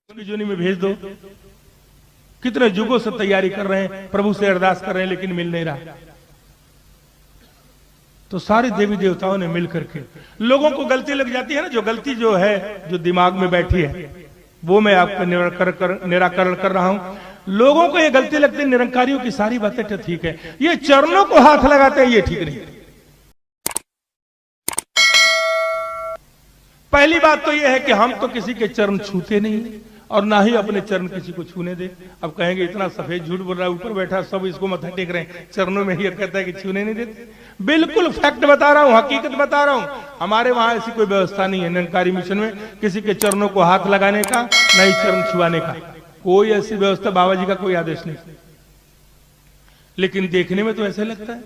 उसकी जोनी में भेज दो। कितने युगों से तैयारी कर रहे हैं, प्रभु से अरदास कर रहे हैं, लेकिन मिल नहीं रहा। तो सारे देवी देवताओं ने मिल करके, लोगों को गलती लग जाती है ना, जो गलती जो है जो दिमाग में बैठी है वो मैं आपका निराकरण कर रहा हूं। लोगों को ये गलती लगती है, निरंकारियों की सारी बातें तो ठीक है, ये चरणों को हाथ लगाते हैं ये ठीक नहीं। पहली बात तो यह है कि हम तो किसी के चरण छूते नहीं और ना ही अपने चरण किसी को छूने दे। अब कहेंगे इतना सफेद झूठ बोल रहा है, ऊपर बैठा सब इसको मत्था टेक रहे हैं, चरणों में ही कहता है कि छूने नहीं देते। बिल्कुल फैक्ट बता रहा हूं, हकीकत बता रहा हूं। हमारे वहां ऐसी कोई व्यवस्था नहीं है निरंकारी मिशन में किसी के चरणों को हाथ लगाने का, न ही चरण छुआने का, कोई ऐसी व्यवस्था, बाबा जी का कोई आदेश नहीं। लेकिन देखने में तो ऐसे लगता है,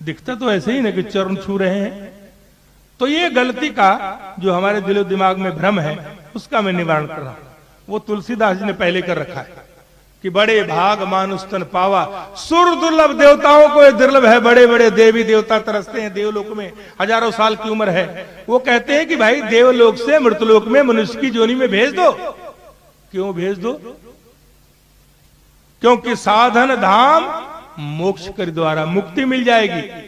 दिखता तो ऐसे ही ना कि चरण छू रहे हैं। तो ये गलती का जो हमारे दिलो दिमाग में भ्रम है उसका मैं निवारण कर रहा हूं। वो तुलसीदास जी ने पहले कर रखा है कि बड़े भाग मानुष तन पावा, सुर दुर्लभ देवताओं को ये दुर्लभ है, बड़े बड़े देवी देवता तरसते हैं देवलोक में, हजारों साल की उम्र है। वो कहते हैं कि भाई देवलोक से मृतलोक में मनुष्य की जोनी में भेज दो। क्यों भेज दो? क्योंकि साधन धाम मोक्ष के द्वारा मुक्ति मिल जाएगी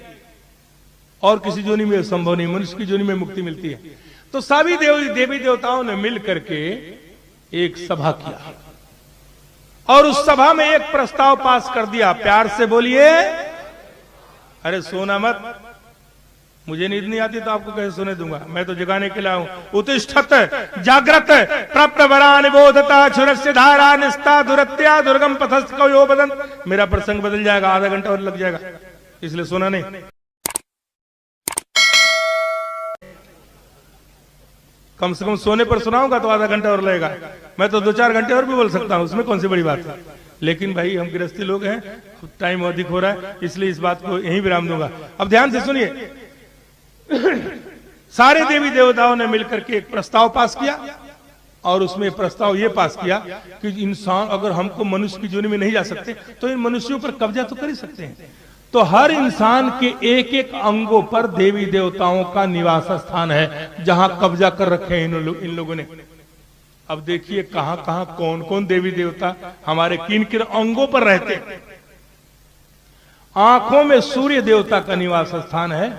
और किसी जोनी में संभव नहीं, मनुष्य की जोनी में मुक्ति मिलती है। तो सभी देवी देवताओं ने मिल करके एक सभा किया और उस सभा में एक प्रस्ताव पास कर दिया। प्यार से बोलिए, अरे सोना मत, मुझे नींद नहीं आती तो आपको कैसे सोने दूंगा, मैं तो जगाने के लिए आऊं। उत्तिष्ठत जागृत प्राप्त वरा निबोधता क्षुरस्य धारा निस्ता दुरत्या दुर्गम पथस्थ कयो बदन। मेरा प्रसंग बदल जाएगा, आधा घंटा और लग जाएगा, इसलिए सोना नहीं। कम से कम सोने पर सुनाऊंगा तो आधा घंटा और लगेगा, मैं तो 2-4 घंटे और भी बोल सकता हूं, उसमें कौन सी बड़ी बात है। लेकिन भाई हम गृहस्थी लोग हैं, टाइम अधिक हो रहा है, इसलिए इस बात को यहीं विराम दूंगा। अब ध्यान से सुनिए। सारे देवी देवताओं ने मिलकर के एक प्रस्ताव पास किया और उसमें प्रस्ताव यह पास किया कि इंसान अगर हमको मनुष्य की जोनी में नहीं जा सकते तो इन मनुष्यों पर कब्जा तो कर ही सकते हैं। तो हर इंसान के एक एक अंगों पर देवी देवताओं का निवास स्थान है जहां कब्जा कर रखे हैं इन लोगों ने। अब देखिए कहां कहां कौन कौन देवी देवता हमारे किन किन अंगों पर रहते हैं। आंखों में सूर्य देवता का निवास स्थान है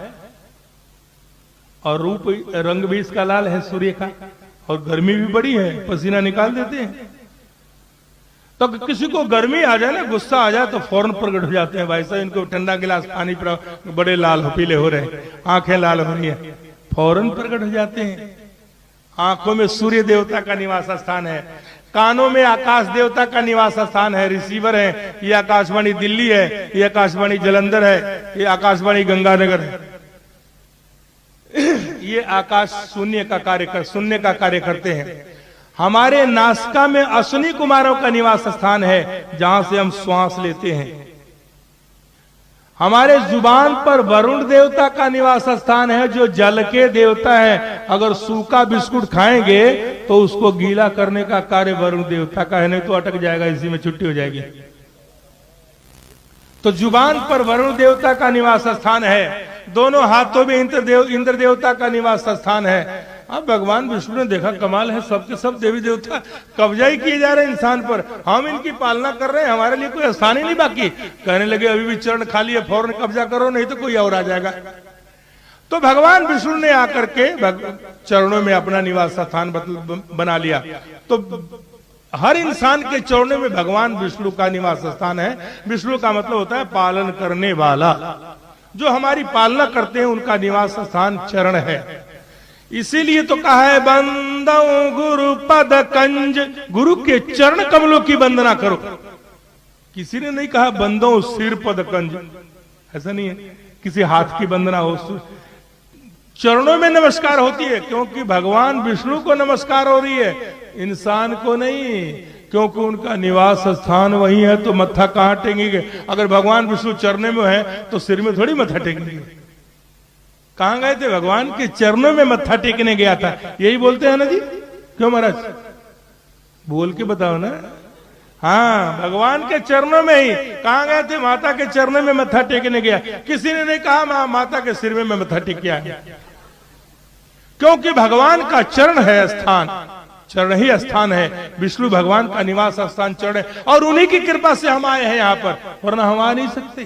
और रूप रंग भी इसका लाल है सूर्य का, और गर्मी भी बड़ी है, पसीना निकाल देते हैं। तो किसी को गर्मी आ जाए ना, गुस्सा आ जाए तो फौरन प्रकट हो जाते हैं, भाई साहब इनको ठंडा गिलास पानी पिलाओ, बड़े लाल पीले हो रहे हैं, आंखें लाल हो रही है, फौरन प्रकट हो जाते हैं। आंखों में सूर्य देवता का निवास स्थान है, कानों में आकाश देवता का निवास स्थान है, रिसीवर है, ये आकाशवाणी दिल्ली है, ये आकाशवाणी जलंधर है, ये आकाशवाणी गंगानगर है। ये आकाश शून्य का कार्य करते हैं। हमारे नासिका में अश्विनी कुमारों का निवास स्थान है जहां से हम श्वास लेते हैं। हमारे जुबान पर वरुण देवता का निवास स्थान है जो जल के देवता है। अगर सूखा बिस्कुट खाएंगे तो उसको गीला करने का कार्य वरुण देवता का है, नहीं तो अटक जाएगा, इसी में छुट्टी हो जाएगी। तो जुबान पर वरुण देवता का निवास स्थान है, दोनों हाथों में इंद्र देवता का निवास स्थान है। अब भगवान विष्णु ने देखा कमाल है, सबके सब देवी देवता कब्जा ही किए जा रहे हैं इंसान पर, हम इनकी पालना कर रहे हैं, हमारे लिए कोई स्थान ही नहीं बाकी। कहने लगे अभी भी चरण खाली है, फौरन कब्जा करो नहीं तो कोई और आ जाएगा। तो भगवान विष्णु ने आकर के चरणों में अपना निवास स्थान बना लिया। तो हर इंसान के चरणों में भगवान विष्णु का निवास स्थान है। विष्णु का मतलब होता है पालन करने वाला, जो हमारी पालना करते हैं उनका निवास स्थान चरण है। इसीलिए तो कहा है बंदो गुरु पद कंज, गुरु के चरण कमलों की वंदना करो। किसी ने नहीं कहा बंदो सिर पद कंज, ऐसा नहीं है किसी हाथ की वंदना हो, चरणों में नमस्कार होती है क्योंकि भगवान विष्णु को नमस्कार हो रही है, इंसान को नहीं, क्योंकि उनका निवास स्थान वही है। तो मत्था कहां टेकेंगे? अगर भगवान विष्णु चरणों में है तो सिर में थोड़ी मत्था टेकेंगे। कहां गए थे? भगवान के चरणों में मत्था टेकने गया था, यही बोलते हैं ना जी? क्यों महाराज? बोल के बताओ ना। हाँ, भगवान के चरणों में ही। कहां गए थे? माता के चरणों में मत्था टेकने गया। किसी ने नहीं कहा माता के सिर में मैं मत्था टेक के आया, क्योंकि भगवान का चरण है स्थान। चरण ही स्थान है, विष्णु भगवान का निवास स्थान चरण है, और उन्हीं की कृपा से हम आए हैं यहाँ पर, वरना हम आ नहीं सकते।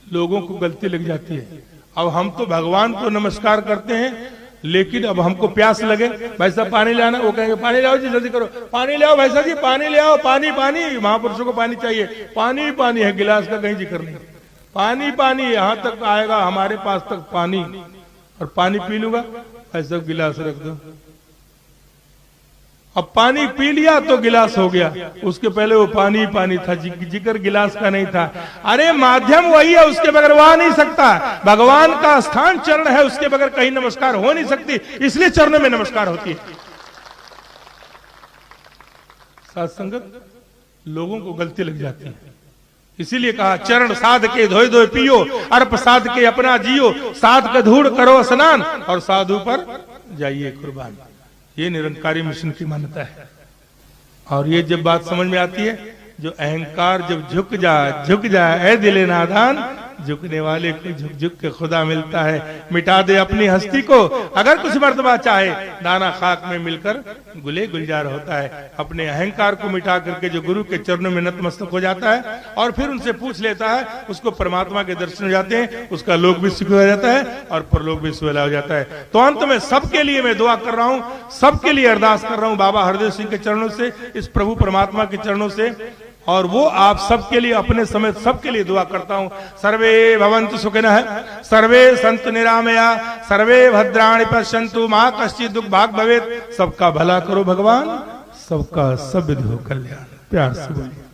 लोगों को गलती लग जाती है। अब हम तो भगवान को नमस्कार करते हैं, लेकिन अब हमको प्यास लगे, भाई साहब पानी ले आना, वो कहेंगे पानी ले आओ जी, जल्दी करो, पानी ले आओ भाई साहब जी, पानी ले आओ, पानी पानी, महापुरुषों को पानी चाहिए, पानी पानी है, गिलास का कहीं जिक्र नहीं, पानी पानी, यहां तक आएगा हमारे पास तक पानी, और पानी पी लूंगा, भाई साहब गिलास रख दो। अब पानी पी लिया तो गिलास हो गया, उसके पहले वो पानी पानी था, जिक्र गिलास का नहीं था। अरे माध्यम वही है, उसके बगैर वो आ नहीं सकता। भगवान का स्थान चरण है, उसके बगैर कहीं नमस्कार हो नहीं सकती, इसलिए चरणों में नमस्कार होती है। साथ संगत, लोगों को गलती लग जाती है, इसीलिए कहा चरण साध के धोए धोए पियो, अर्प साध के अपना जियो, साध के धूड़ करो स्नान, और साधु पर जाइए कुर्बान। ये निरंकारी मिशन की मान्यता है। और ये जब बात समझ में आती है, जो अहंकार जब झुक जाए ऐ दिले नादान, झुकने वाले को झुक झुक के खुदा मिलता है। मिटा दे अपनी हस्ती को, अगर कुछ मर्तबा चाहे, दाना खाक में मिलकर गुले गुलजार होता है। अपने अहंकार को मिटा करके जो गुरु के चरणों में नतमस्तक हो जाता है और फिर उनसे पूछ लेता है, उसको परमात्मा के दर्शन हो जाते हैं, उसका लोक भी सुख हो जाता है और परलोक भी सुहेला हो जाता है। तो अंत में सबके लिए मैं दुआ कर रहा हूं, सबके लिए अरदास कर रहा हूं बाबा हरदेव सिंह के चरणों से, इस प्रभु परमात्मा के चरणों से, और वो आप सबके लिए, अपने समेत सबके लिए दुआ करता हूं। सर्वे भवन्तु सुखिनः, सर्वे सन्तु निरामया, सर्वे भद्राणि पश्यन्तु, मा कश्चित् दुःख भाग् भवेत्। सबका भला करो भगवान, सबका सब विधि हो कल्याण। प्यार से बोलिए।